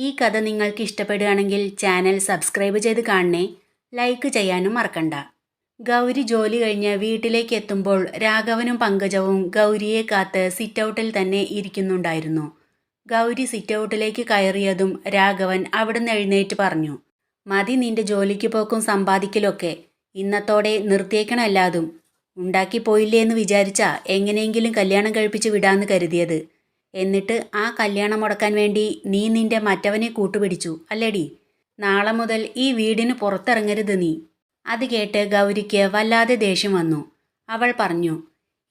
ഈ കഥ നിങ്ങൾക്ക് ഇഷ്ടപ്പെടുകയാണെങ്കിൽ ചാനൽ സബ്സ്ക്രൈബ് ചെയ്ത് കാണണേ. ലൈക്ക് ചെയ്യാനും മറക്കണ്ട. ഗൗരി ജോലി കഴിഞ്ഞ് വീട്ടിലേക്ക് എത്തുമ്പോൾ രാഘവനും പങ്കജവും ഗൗരിയെ കാത്ത് സിറ്റൗട്ടിൽ തന്നെ ഇരിക്കുന്നുണ്ടായിരുന്നു. ഗൗരി സിറ്റൗട്ടിലേക്ക് കയറിയതും രാഘവൻ അവിടുന്ന് എഴുന്നേറ്റ് പറഞ്ഞു, മതി നിന്റെ ജോലിക്ക് പോക്കും സമ്പാദിക്കലൊക്കെ. ഇന്നത്തോടെ നിർത്തിയേക്കണല്ലാതും. ഉണ്ടാക്കി പോയില്ലേ എന്ന് വിചാരിച്ചാ എങ്ങനെയെങ്കിലും കല്യാണം കഴിപ്പിച്ച് വിടാന്ന് കരുതിയത്. എന്നിട്ട് ആ കല്യാണം മുടക്കാൻ വേണ്ടി നീ നിന്റെ മറ്റവനെ കൂട്ടുപിടിച്ചു അല്ലേടി. നാളെ മുതൽ ഈ വീടിന് പുറത്തിറങ്ങരുത് നീ. അത് കേട്ട് ഗൗരിക്ക് വല്ലാതെ ദേഷ്യം വന്നു. അവൾ പറഞ്ഞു,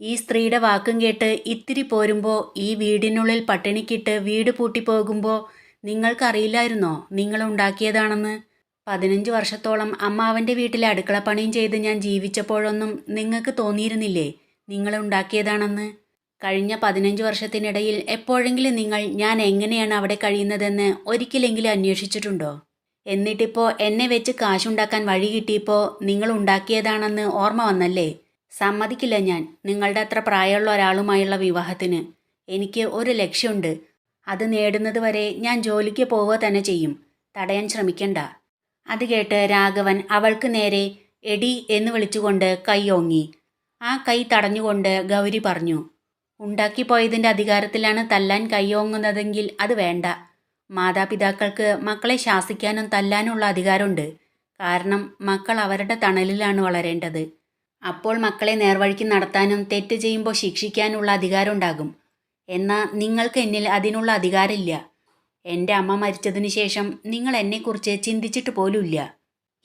ഈ സ്ത്രീയുടെ വാക്കും കേട്ട് ഇത്തിരി പോരുമ്പോൾ ഈ വീടിനുള്ളിൽ പട്ടിണിക്കിട്ട് വീട് പൂട്ടിപ്പോകുമ്പോൾ നിങ്ങൾക്കറിയില്ലായിരുന്നോ നിങ്ങൾ ഉണ്ടാക്കിയതാണെന്ന്? 15 വർഷത്തോളം അമ്മാവൻ്റെ വീട്ടിലെ അടുക്കളപ്പണിയും ചെയ്ത് ഞാൻ ജീവിച്ചപ്പോഴൊന്നും നിങ്ങൾക്ക് തോന്നിയിരുന്നില്ലേ നിങ്ങൾ ഉണ്ടാക്കിയതാണെന്ന്? കഴിഞ്ഞ 15 വർഷത്തിനിടയിൽ എപ്പോഴെങ്കിലും നിങ്ങൾ ഞാൻ എങ്ങനെയാണ് അവിടെ കഴിയുന്നതെന്ന് ഒരിക്കലെങ്കിലും അന്വേഷിച്ചിട്ടുണ്ടോ? എന്നിട്ടിപ്പോൾ എന്നെ വെച്ച് കാശുണ്ടാക്കാൻ വഴി കിട്ടിയപ്പോൾ നിങ്ങൾ ഉണ്ടാക്കിയതാണെന്ന് ഓർമ്മ വന്നല്ലേ? സമ്മതിക്കില്ല ഞാൻ നിങ്ങളുടെ അത്ര പ്രായമുള്ള ഒരാളുമായുള്ള വിവാഹത്തിന്. എനിക്ക് ഒരു ലക്ഷ്യമുണ്ട്. അത് നേടുന്നത് വരെ ഞാൻ ജോലിക്ക് പോവുക തന്നെ ചെയ്യും. തടയാൻ ശ്രമിക്കണ്ട. അത് കേട്ട് രാഘവൻ അവൾക്ക് നേരെ എടി എന്ന് വിളിച്ചുകൊണ്ട് കൈ ഓങ്ങി. ആ കൈ തടഞ്ഞുകൊണ്ട് ഗൗരി പറഞ്ഞു, ഉണ്ടാക്കിപ്പോയതിൻ്റെ അധികാരത്തിലാണ് തല്ലാൻ കൈയോങ്ങുന്നതെങ്കിൽ അത് വേണ്ട. മാതാപിതാക്കൾക്ക് മക്കളെ ശാസിക്കാനും തല്ലാനുള്ള അധികാരമുണ്ട്. കാരണം മക്കൾ അവരുടെ തണലിലാണ് വളരേണ്ടത്. അപ്പോൾ മക്കളെ നേർവഴിക്ക് നടത്താനും തെറ്റ് ചെയ്യുമ്പോൾ ശിക്ഷിക്കാനുള്ള അധികാരം ഉണ്ടാകും. എന്നാൽ നിങ്ങൾക്ക് എന്നിൽ അതിനുള്ള അധികാരമില്ല. എൻ്റെ അമ്മ മരിച്ചതിന് ശേഷം നിങ്ങൾ എന്നെക്കുറിച്ച് ചിന്തിച്ചിട്ട് പോലുമില്ല.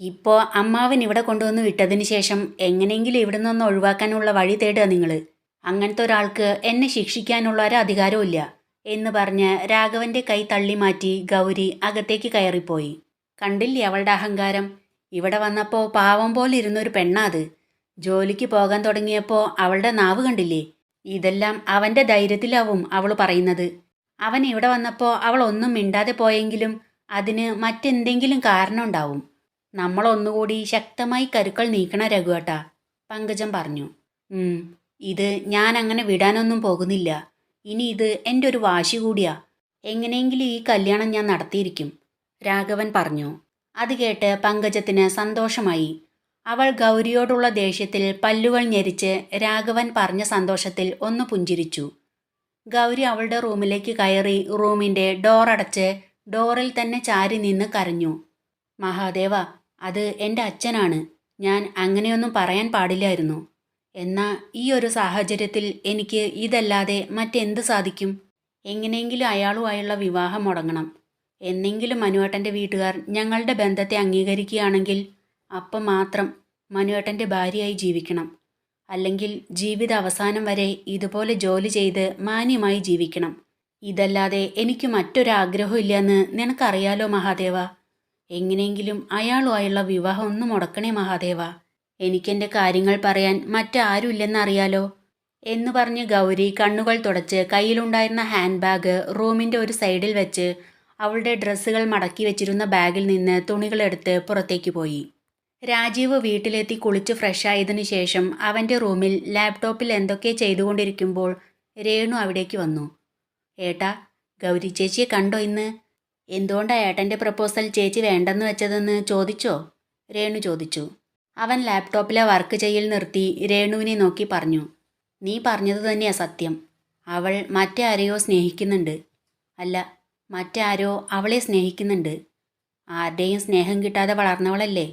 ഇപ്പോൾ അമ്മാവൻ ഇവിടെ കൊണ്ടുവന്ന് വിട്ടതിന് ശേഷം എങ്ങനെയെങ്കിലും ഇവിടെ നിന്ന് ഒഴിവാക്കാനുള്ള വഴി തേടുക നിങ്ങൾ. അങ്ങനത്തെ ഒരാൾക്ക് എന്നെ ശിക്ഷിക്കാനുള്ള ഒരു അധികാരമില്ല എന്ന് പറഞ്ഞ് രാഘവന്റെ കൈ തള്ളി മാറ്റി ഗൗരി അകത്തേക്ക് കയറിപ്പോയി. കണ്ടില്ലേ അവളുടെ അഹങ്കാരം? ഇവിടെ വന്നപ്പോൾ പാവം പോലെ ഇരുന്നൊരു പെണ്ണാ അത്. ജോലിക്ക് പോകാൻ തുടങ്ങിയപ്പോൾ അവളുടെ നാവ് കണ്ടില്ലേ? ഇതെല്ലാം അവൻ്റെ ധൈര്യത്തിലാവും അവൾ പറയുന്നത്. അവൻ ഇവിടെ വന്നപ്പോൾ അവൾ ഒന്നും മിണ്ടാതെ പോയെങ്കിലും അതിന് മറ്റെന്തെങ്കിലും കാരണം ഉണ്ടാവും. നമ്മളൊന്നുകൂടി ശക്തമായി കരുക്കൾ നീക്കണ രഘുവേട്ടാ, പങ്കജം പറഞ്ഞു. ഇത് ഞാൻ അങ്ങനെ വിടാനൊന്നും പോകുന്നില്ല. ഇനി ഇത് എൻ്റെ ഒരു വാശി കൂടിയാ. എങ്ങനെയെങ്കിലും ഈ കല്യാണം ഞാൻ നടത്തിയിരിക്കും, രാഘവൻ പറഞ്ഞു. അത് കേട്ട് പങ്കജത്തിന് സന്തോഷമായി. അവൾ ഗൗരിയോടുള്ള ദേഷ്യത്തിൽ പല്ലുകൾ ഞെരിച്ച് രാഘവൻ പറഞ്ഞ സന്തോഷത്തിൽ ഒന്ന് പുഞ്ചിരിച്ചു. ഗൗരി അവളുടെ റൂമിലേക്ക് കയറി റൂമിൻ്റെ ഡോർ അടച്ച് ഡോറിൽ തന്നെ ചാരി നിന്ന് കരഞ്ഞു. മഹാദേവ, അത് എൻ്റെ അച്ഛനാണ്. ഞാൻ അങ്ങനെയൊന്നും പറയാൻ പാടില്ലായിരുന്നു. എന്നാൽ ഈ ഒരു സാഹചര്യത്തിൽ എനിക്ക് ഇതല്ലാതെ മറ്റെന്ത് സാധിക്കും? എങ്ങനെയെങ്കിലും അയാളുമായുള്ള വിവാഹം മുടങ്ങണം. എന്നെങ്കിലും മനുവേട്ടൻ്റെ വീട്ടുകാർ ഞങ്ങളുടെ ബന്ധത്തെ അംഗീകരിക്കുകയാണെങ്കിൽ അപ്പം മാത്രം മനുവേട്ടൻ്റെ ഭാര്യയായി ജീവിക്കണം. അല്ലെങ്കിൽ ജീവിത അവസാനം വരെ ഇതുപോലെ ജോലി ചെയ്ത് മാന്യമായി ജീവിക്കണം. ഇതല്ലാതെ എനിക്ക് മറ്റൊരാഗ്രഹവും ഇല്ലയെന്ന് നിനക്കറിയാലോ മഹാദേവ. എങ്ങനെയെങ്കിലും അയാളുമായുള്ള വിവാഹം ഒന്ന് മുടക്കണേ മഹാദേവ. എനിക്കെൻ്റെ കാര്യങ്ങൾ പറയാൻ മറ്റാരുമില്ലെന്നറിയാലോ എന്ന് പറഞ്ഞ് ഗൗരി കണ്ണുകൾ തുടച്ച് കയ്യിലുണ്ടായിരുന്ന ഹാൻഡ് ബാഗ് റൂമിൻ്റെ ഒരു സൈഡിൽ വെച്ച് അവളുടെ ഡ്രസ്സുകൾ മടക്കി വെച്ചിരുന്ന ബാഗിൽ നിന്ന് തുണികളെടുത്ത് പുറത്തേക്ക് പോയി. രാജീവ് വീട്ടിലെത്തി കുളിച്ച് ഫ്രഷായതിനു ശേഷം അവൻ്റെ റൂമിൽ ലാപ്ടോപ്പിൽ എന്തൊക്കെ ചെയ്തുകൊണ്ടിരിക്കുമ്പോൾ രേണു അവിടേക്ക് വന്നു. ഏട്ടാ, ഗൗരി ചേച്ചിയെ കണ്ടോ ഇന്ന്? എന്തുകൊണ്ടാണ് ഏട്ടൻ്റെ പ്രപ്പോസൽ ചേച്ചി വേണ്ടെന്ന് വെച്ചതെന്ന് ചോദിച്ചോ? രേണു ചോദിച്ചു. അവൻ ലാപ്ടോപ്പിലെ വർക്ക് ചെയ്യൽ നിർത്തി രേണുവിനെ നോക്കി പറഞ്ഞു, നീ പറഞ്ഞത് തന്നെയാ സത്യം. അവൾ മറ്റാരെയോ സ്നേഹിക്കുന്നുണ്ട്. അല്ല, മറ്റാരോ അവളെ സ്നേഹിക്കുന്നുണ്ട്. ആരുടെയും സ്നേഹം കിട്ടാതെ വളർന്നവളല്ലേ.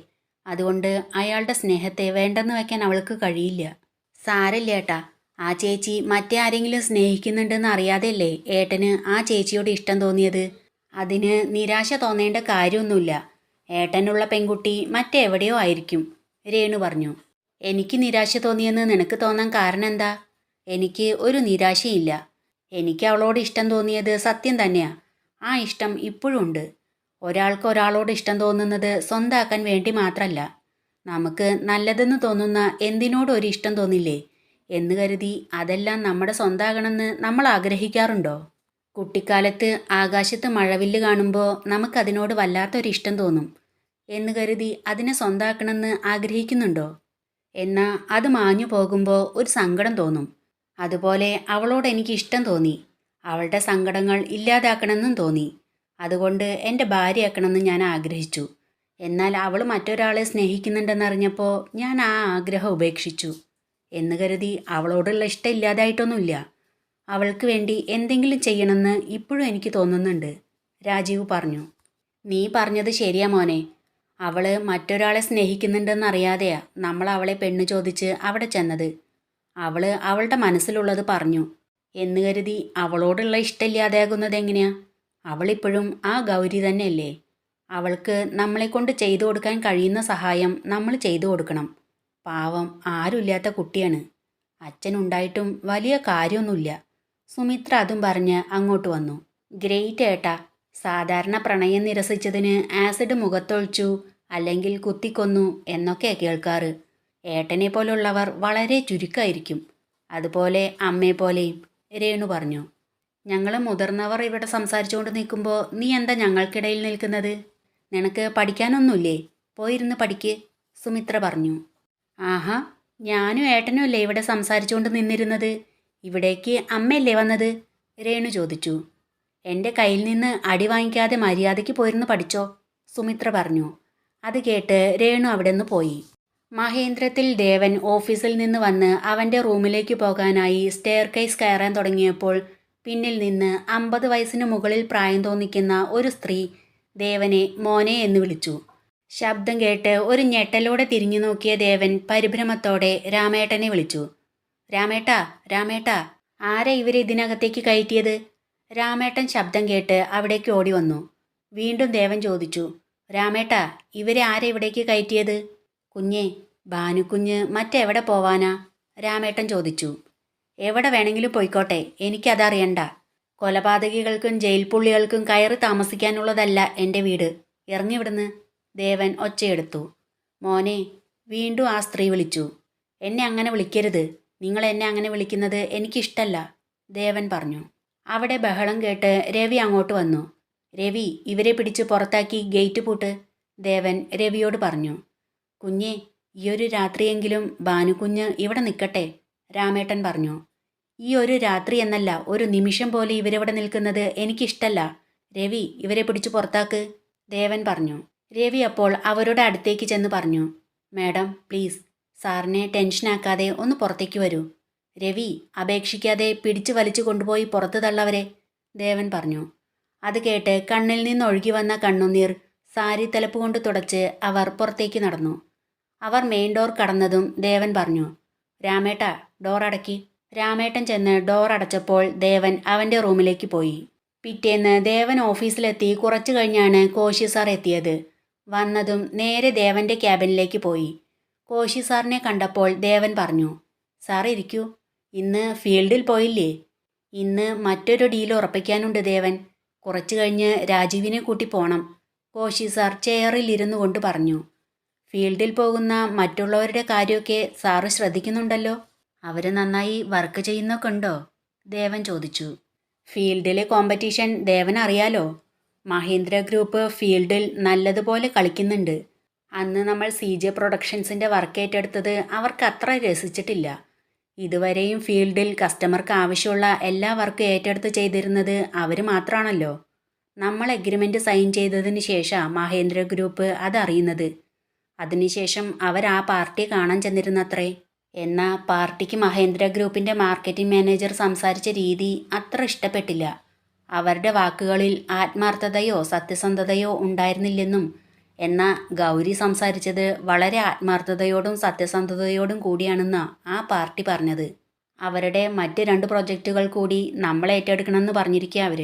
അതുകൊണ്ട് അയാളുടെ സ്നേഹത്തെ വേണ്ടെന്ന് വയ്ക്കാൻ അവൾക്ക് കഴിയില്ല. സാരല്ല ഏട്ടാ, ആ ചേച്ചി മറ്റേ ആരെങ്കിലും സ്നേഹിക്കുന്നുണ്ടെന്ന് അറിയാതെയല്ലേ ഏട്ടന് ആ ചേച്ചിയോട് ഇഷ്ടം തോന്നിയത്. അതിന് നിരാശ തോന്നേണ്ട കാര്യമൊന്നുമില്ല. ഏട്ടനുള്ള പെൺകുട്ടി മറ്റെവിടെയോ ആയിരിക്കും, രേണു പറഞ്ഞു. എനിക്ക് നിരാശ തോന്നിയെന്ന് നിനക്ക് തോന്നാൻ കാരണം എന്താ? എനിക്ക് ഒരു നിരാശയില്ല. എനിക്ക് അവളോട് ഇഷ്ടം തോന്നിയത് സത്യം തന്നെയാ. ആ ഇഷ്ടം ഇപ്പോഴും ഉണ്ട്. ഒരാൾക്ക് ഒരാളോട് ഇഷ്ടം തോന്നുന്നത് സ്വന്തമാക്കാൻ വേണ്ടി മാത്രമല്ല. നമുക്ക് നല്ലതെന്ന് തോന്നുന്ന എന്തിനോടും ഒരു ഇഷ്ടം തോന്നില്ലേ എന്ന് കരുതി അതെല്ലാം നമ്മുടെ സ്വന്തമാകണമെന്ന് നമ്മൾ ആഗ്രഹിക്കാറുണ്ടോ? കുട്ടിക്കാലത്ത് ആകാശത്ത് മഴവില്ല് കാണുമ്പോൾ നമുക്കതിനോട് വല്ലാത്തൊരിഷ്ടം തോന്നും എന്ന് കരുതി അതിനെ സ്വന്തമാക്കണമെന്ന് ആഗ്രഹിക്കുന്നുണ്ടോ? എന്നാൽ അത് മാഞ്ഞു പോകുമ്പോൾ ഒരു സങ്കടം തോന്നും. അതുപോലെ അവളോട് എനിക്ക് ഇഷ്ടം തോന്നി. അവളുടെ സങ്കടങ്ങൾ ഇല്ലാതാക്കണമെന്നും തോന്നി. അതുകൊണ്ട് എൻ്റെ ഭാര്യയാക്കണമെന്ന് ഞാൻ ആഗ്രഹിച്ചു. എന്നാൽ അവൾ മറ്റൊരാളെ സ്നേഹിക്കുന്നുണ്ടെന്നറിഞ്ഞപ്പോൾ ഞാൻ ആ ആഗ്രഹം ഉപേക്ഷിച്ചു. എന്ന് കരുതി അവളോടുള്ള ഇഷ്ടം ഇല്ലാതായിട്ടൊന്നുമില്ല. അവൾക്ക് വേണ്ടി എന്തെങ്കിലും ചെയ്യണമെന്ന് ഇപ്പോഴും എനിക്ക് തോന്നുന്നുണ്ട്, രാജീവ് പറഞ്ഞു. നീ പറഞ്ഞത് ശരിയാ മോനെ. അവൾ മറ്റൊരാളെ സ്നേഹിക്കുന്നുണ്ടെന്നറിയാതെയാ നമ്മൾ അവളെ പെണ്ണ് ചോദിച്ച് അവിടെ ചെന്നത്. അവൾ അവളുടെ മനസ്സിലുള്ളത് പറഞ്ഞു എന്ന് കരുതി അവളോടുള്ള ഇഷ്ടമില്ലാതാകുന്നത് എങ്ങനെയാ? അവളിപ്പോഴും ആ ഗൗരി തന്നെയല്ലേ? അവൾക്ക് നമ്മളെക്കൊണ്ട് ചെയ്തു കൊടുക്കാൻ കഴിയുന്ന സഹായം നമ്മൾ ചെയ്തു കൊടുക്കണം. പാവം ആരുമില്ലാത്ത കുട്ടിയാണ്. അച്ഛനുണ്ടായിട്ടും വലിയ കാര്യമൊന്നുമില്ല. സുമിത്ര അതും പറഞ്ഞ് അങ്ങോട്ട് വന്നു. ഗ്രേറ്റ് ഏട്ടാ. സാധാരണ പ്രണയം നിരസിച്ചതിന് ആസിഡ് മുഖത്തൊഴിച്ചു, അല്ലെങ്കിൽ കുത്തിക്കൊന്നു എന്നൊക്കെ കേൾക്കാറ്. ഏട്ടനെ പോലുള്ളവർ വളരെ ചുരുക്കമായിരിക്കും. അതുപോലെ അമ്മയെപ്പോലെയും, രേണു പറഞ്ഞു. ഞങ്ങൾ മുതിർന്നവർ ഇവിടെ സംസാരിച്ചുകൊണ്ട് നിൽക്കുമ്പോൾ നീ എന്താ ഞങ്ങൾക്കിടയിൽ നിൽക്കുന്നത്? നിനക്ക് പഠിക്കാനൊന്നുമില്ലേ? പോയിരുന്ന് പഠിക്ക്, സുമിത്ര പറഞ്ഞു. ആഹാ, ഞാനും ഏട്ടനും അല്ലേ ഇവിടെ സംസാരിച്ചുകൊണ്ട് നിന്നിരുന്നത്. ഇവിടേക്ക് അമ്മയല്ലേ വന്നത്? രേണു ചോദിച്ചു. എൻ്റെ കയ്യിൽ നിന്ന് അടി വാങ്ങിക്കാതെ മര്യാദയ്ക്ക് പോയിരുന്ന് പഠിച്ചോ, സുമിത്ര പറഞ്ഞു. അത് കേട്ട് രേണു അവിടെ നിന്ന് പോയി. മഹേന്ദ്രത്തിൽ ദേവൻ ഓഫീസിൽ നിന്ന് വന്ന് അവൻ്റെ റൂമിലേക്ക് പോകാനായി സ്റ്റെയർ കേസ് കയറാൻ തുടങ്ങിയപ്പോൾ പിന്നിൽ നിന്ന് 50 വയസ്സിന് മുകളിൽ പ്രായം തോന്നിക്കുന്ന ഒരു സ്ത്രീ ദേവനെ മോനെ എന്ന് വിളിച്ചു. ശബ്ദം കേട്ട് ഒരു ഞെട്ടലോടെ തിരിഞ്ഞു നോക്കിയ ദേവൻ പരിഭ്രമത്തോടെ രാമേട്ടനെ വിളിച്ചു. രാമേട്ടാ, രാമേട്ടാ, ആരെ ഇവരെ ഇതിനകത്തേക്ക് കയറ്റിയത്? രാമേട്ടൻ ശബ്ദം കേട്ട് അവിടേക്ക് ഓടി വന്നു. വീണ്ടും ദേവൻ ചോദിച്ചു. രാമേട്ടാ, ഇവരെ ആരെ ഇവിടേക്ക് കയറ്റിയത്? കുഞ്ഞേ, ഭാനുക്കുഞ്ഞ് മറ്റെവിടെ പോവാനാ? രാമേട്ടൻ ചോദിച്ചു. എവിടെ വേണമെങ്കിലും പോയിക്കോട്ടെ, എനിക്കതറിയണ്ട. കൊലപാതകികൾക്കും ജയിൽ പുള്ളികൾക്കും കയറി താമസിക്കാനുള്ളതല്ല എൻ്റെ വീട്. ഇറങ്ങിവിടുന്ന്, ദേവൻ ഒച്ചയെടുത്തു. മോനെ, വീണ്ടും ആ സ്ത്രീ വിളിച്ചു. എന്നെ അങ്ങനെ വിളിക്കരുത്. നിങ്ങൾ എന്നെ അങ്ങനെ വിളിക്കുന്നത് എനിക്കിഷ്ടല്ല, ദേവൻ പറഞ്ഞു. അവിടെ ബഹളം കേട്ട് രവി അങ്ങോട്ട് വന്നു. രവി, ഇവരെ പിടിച്ച് പുറത്താക്കി ഗേറ്റ് പൂട്ട്, ദേവൻ രവിയോട് പറഞ്ഞു. കുഞ്ഞേ, ഈയൊരു രാത്രിയെങ്കിലും ഭാനുക്കുഞ്ഞ് ഇവിടെ നിൽക്കട്ടെ, രാമേട്ടൻ പറഞ്ഞു. ഈ ഒരു രാത്രി എന്നല്ല, ഒരു നിമിഷം പോലെ ഇവരിവിടെ നിൽക്കുന്നത് എനിക്കിഷ്ടല്ല. രവി, ഇവരെ പിടിച്ച് പുറത്താക്ക്, ദേവൻ പറഞ്ഞു. രവി അപ്പോൾ അവരുടെ അടുത്തേക്ക് ചെന്ന് പറഞ്ഞു. മാഡം, പ്ലീസ്, സാറിനെ ടെൻഷനാക്കാതെ ഒന്ന് പുറത്തേക്ക് വരൂ. രവി, അപേക്ഷിക്കാതെ പിടിച്ചു വലിച്ചു കൊണ്ടുപോയി പുറത്തു തള്ളവരെ, ദേവൻ പറഞ്ഞു. അത് കേട്ട് കണ്ണിൽ നിന്നൊഴുകി വന്ന കണ്ണുനീർ സാരി തലപ്പ് കൊണ്ട് തുടച്ച് അവർ പുറത്തേക്ക് നടന്നു. അവർ മെയിൻ ഡോർ കടന്നതും ദേവൻ പറഞ്ഞു. രാമേട്ടാ, ഡോർ അടക്കി. രാമേട്ടൻ ചെന്ന് ഡോർ അടച്ചപ്പോൾ ദേവൻ അവൻ്റെ റൂമിലേക്ക് പോയി. പിറ്റേന്ന് ദേവൻ ഓഫീസിലെത്തി കുറച്ചു കഴിഞ്ഞാണ് കോശി സാർ എത്തിയത്. വന്നതും നേരെ ദേവൻ്റെ ക്യാബിനിലേക്ക് പോയി. കോശി സാറിനെ കണ്ടപ്പോൾ ദേവൻ പറഞ്ഞു. സാർ ഇരിക്കൂ. ഇന്ന് ഫീൽഡിൽ പോയില്ലേ? ഇന്ന് മറ്റൊരു ഡീൽ ഉറപ്പിക്കാനുണ്ട് ദേവൻ. കുറച്ചു കഴിഞ്ഞ് രാജീവിനെ കൂട്ടി പോണം, കോശി സാർ ചെയറിൽ ഇരുന്നു കൊണ്ട് പറഞ്ഞു. ഫീൽഡിൽ പോകുന്ന മറ്റുള്ളവരുടെ കാര്യമൊക്കെ സാറ് ശ്രദ്ധിക്കുന്നുണ്ടല്ലോ. അവർ നന്നായി വർക്ക് ചെയ്യുന്നൊക്കെ ഉണ്ടോ? ദേവൻ ചോദിച്ചു. ഫീൽഡിലെ കോമ്പറ്റീഷൻ ദേവൻ അറിയാലോ. മഹീന്ദ്ര ഗ്രൂപ്പ് ഫീൽഡിൽ നല്ലതുപോലെ കളിക്കുന്നുണ്ട്. അന്ന് നമ്മൾ CJ പ്രൊഡക്ഷൻസിൻ്റെ വർക്ക് ഏറ്റെടുത്തത് അവർക്ക് അത്ര രസിച്ചിട്ടില്ല. ഇതുവരെയും ഫീൽഡിൽ കസ്റ്റമർക്ക് ആവശ്യമുള്ള എല്ലാ വർക്കും ഏറ്റെടുത്ത് ചെയ്തിരുന്നത് അവർ മാത്രമാണല്ലോ. നമ്മൾ എഗ്രിമെൻ്റ് സൈൻ ചെയ്തതിന് ശേഷം മഹേന്ദ്ര ഗ്രൂപ്പ് അതറിയുന്നത്. അതിനുശേഷം അവർ ആ പാർട്ടി കാണാൻ ചെന്നിരുന്നത്രേ. എന്നാൽ പാർട്ടിക്ക് മഹേന്ദ്ര ഗ്രൂപ്പിൻ്റെ മാർക്കറ്റിംഗ് മാനേജർ സംസാരിച്ച രീതി അത്ര ഇഷ്ടപ്പെട്ടില്ല. അവരുടെ വാക്കുകളിൽ ആത്മാർത്ഥതയോ സത്യസന്ധതയോ ഉണ്ടായിരുന്നില്ലെന്നും, എന്നാൽ ഗൗരി സംസാരിച്ചത് വളരെ ആത്മാർത്ഥതയോടും സത്യസന്ധതയോടും കൂടിയാണെന്നാണ് ആ പാർട്ടി പറഞ്ഞത്. അവരുടെ മറ്റ് 2 പ്രൊജക്റ്റുകൾ കൂടി നമ്മൾ ഏറ്റെടുക്കണമെന്ന് പറഞ്ഞിരിക്കുക അവർ.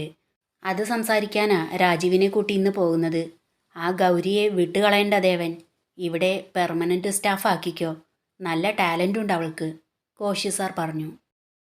അത് സംസാരിക്കാനാ രാജീവിനെ കൂട്ടി ഇന്ന് പോകുന്നത്. ആ ഗൗരിയെ വിട്ടുകളയേണ്ട ദേവൻ. ഇവിടെ പെർമനൻറ്റ് സ്റ്റാഫ് ആക്കിക്കോ. നല്ല ടാലൻ്റ് ഉണ്ട് അവൾക്ക്, കോശി സാർ പറഞ്ഞു.